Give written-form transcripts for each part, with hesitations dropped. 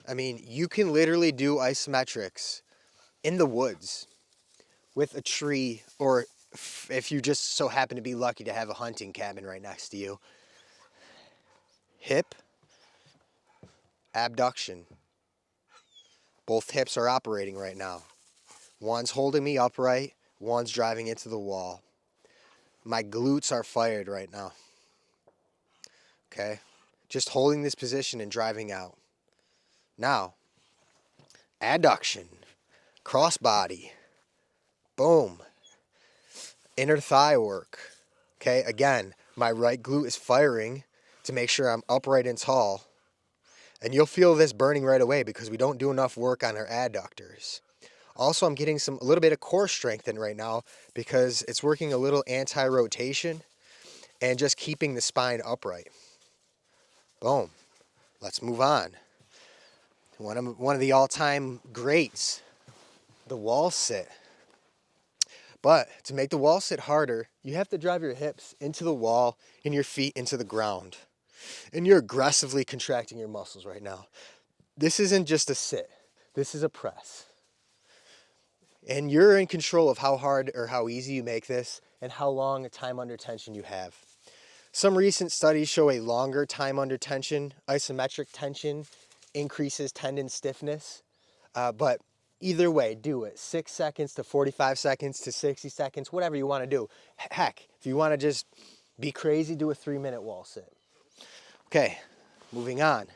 I mean, you can literally do isometrics in the woods with a tree, or if you just so happen to be lucky to have a hunting cabin right next to you. Hip abduction. Both hips are operating right now. One's holding me upright, one's driving into the wall. My glutes are fired right now. Okay? Just holding this position and driving out. Now, adduction, crossbody, boom. Inner thigh work. Okay, again, my right glute is firing to make sure I'm upright and tall. And you'll feel this burning right away because we don't do enough work on our adductors. Also, I'm getting a little bit of core strength in right now because it's working a little anti-rotation and just keeping the spine upright. Boom. Let's move on. One of the all-time greats, the wall sit. But to make the wall sit harder, you have to drive your hips into the wall and your feet into the ground. And you're aggressively contracting your muscles right now. This isn't just a sit. This is a press. And you're in control of how hard or how easy you make this and how long a time under tension you have. Some recent studies show a longer time under tension. Isometric tension increases tendon stiffness. But either way, do it. 6 seconds to 45 seconds to 60 seconds, whatever you want to do. Heck, if you want to just be crazy, do a 3-minute wall sit. Okay, moving on.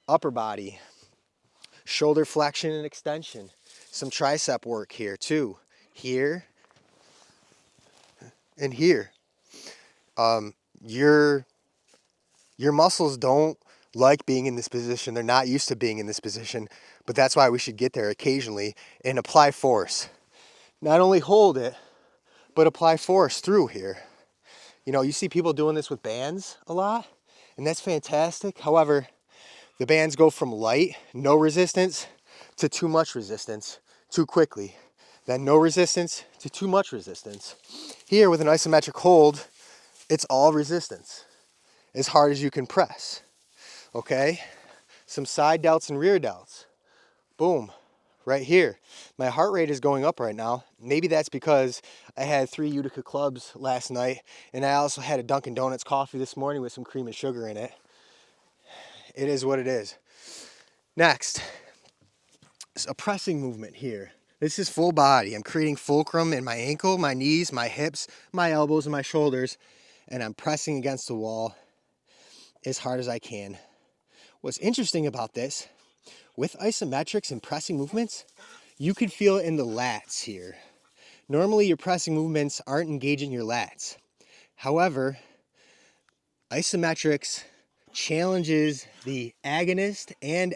Upper body, shoulder flexion and extension. Some tricep work here too. Here and here. Your muscles don't like being in this position. They're not used to being in this position, but that's why we should get there occasionally and apply force. Not only hold it, but apply force through here. You know, you see people doing this with bands a lot, and that's fantastic. However, the bands go from light, no resistance, to too much resistance too quickly. Then no resistance to too much resistance. Here with an isometric hold, it's all resistance, as hard as you can press. Okay? Some side delts and rear delts. Boom. Right here. My heart rate is going up right now. Maybe that's because I had 3 Utica clubs last night, and I also had a Dunkin' Donuts coffee this morning with some cream and sugar in it. It is what it is. Next, it's a pressing movement here. This is full body. I'm creating fulcrum in my ankle, my knees, my hips, my elbows, and my shoulders, and I'm pressing against the wall as hard as I can. What's interesting about this, with isometrics and pressing movements, you can feel it in the lats here. Normally your pressing movements aren't engaging your lats. However, isometrics challenges the agonist and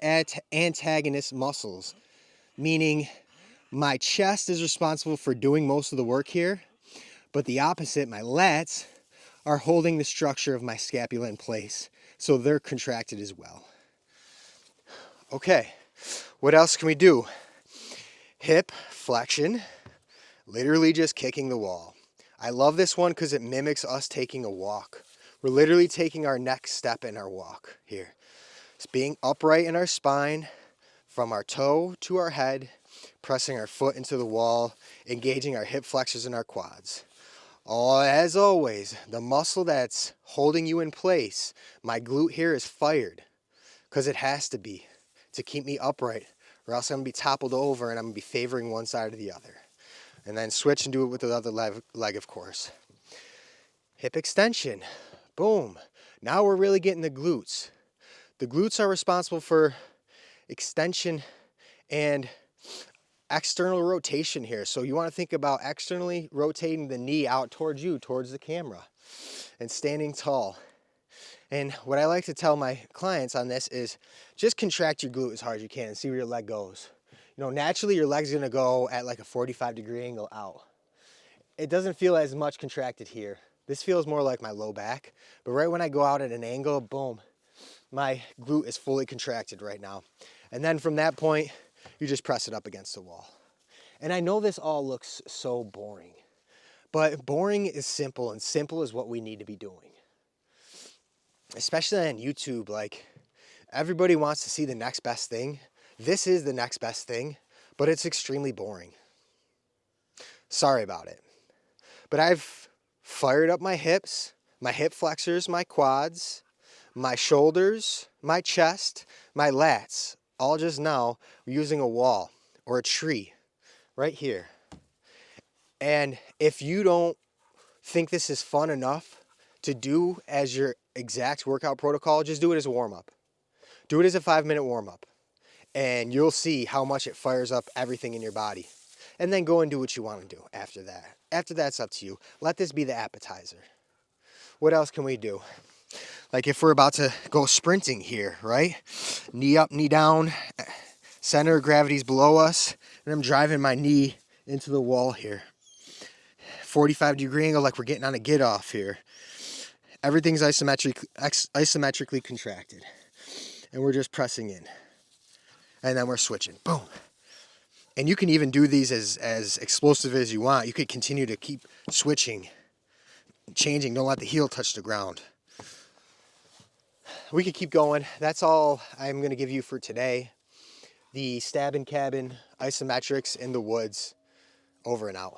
antagonist muscles, meaning my chest is responsible for doing most of the work here, but the opposite, my lats, are holding the structure of my scapula in place, so they're contracted as well. Okay, what else can we do? Hip flexion, literally just kicking the wall. I love this one because it mimics us taking a walk. We're literally taking our next step in our walk here. It's being upright in our spine, from our toe to our head, pressing our foot into the wall, engaging our hip flexors and our quads. As always, the muscle that's holding you in place, my glute here is fired because it has to be to keep me upright, or else I'm going to be toppled over and I'm going to be favoring one side or the other. And then switch and do it with the other leg, of course. Hip extension. Boom. Now we're really getting the glutes. The glutes are responsible for extension and external rotation here. So you want to think about externally rotating the knee out towards you, towards the camera, and standing tall. And what I like to tell my clients on this is just contract your glute as hard as you can and see where your leg goes. You know, naturally your leg's gonna go at like a 45-degree angle out. It doesn't feel as much contracted here. This feels more like my low back, but right when I go out at an angle, boom, my glute is fully contracted right now. And then from that point, you just press it up against the wall. And I know this all looks so boring, but boring is simple, and simple is what we need to be doing. Especially on YouTube, like, everybody wants to see the next best thing, This is the next best thing, but it's extremely boring. Sorry about it. But I've fired up my hips, my hip flexors, my quads, my shoulders, my chest, my lats, all just now using a wall or a tree right here. And if you don't think this is fun enough to do as your exact workout protocol, just do it as a warm-up. Do it as a 5-minute warm-up, and you'll see how much it fires up everything in your body. And then go and do what you want to do after that. After that's up to you. Let this be the appetizer. What else can we do? Like if we're about to go sprinting here, right? Knee up, knee down, center of gravity's below us, and I'm driving my knee into the wall here. 45-degree angle like we're getting on a get off here. Everything's isometrically contracted. And we're just pressing in. And then we're switching. Boom. And you can even do these as explosive as you want. You could continue to keep switching, changing. Don't let the heel touch the ground. We could keep going. That's all I'm going to give you for today. The Stab and Cabin Isometrics in the woods. Over and out.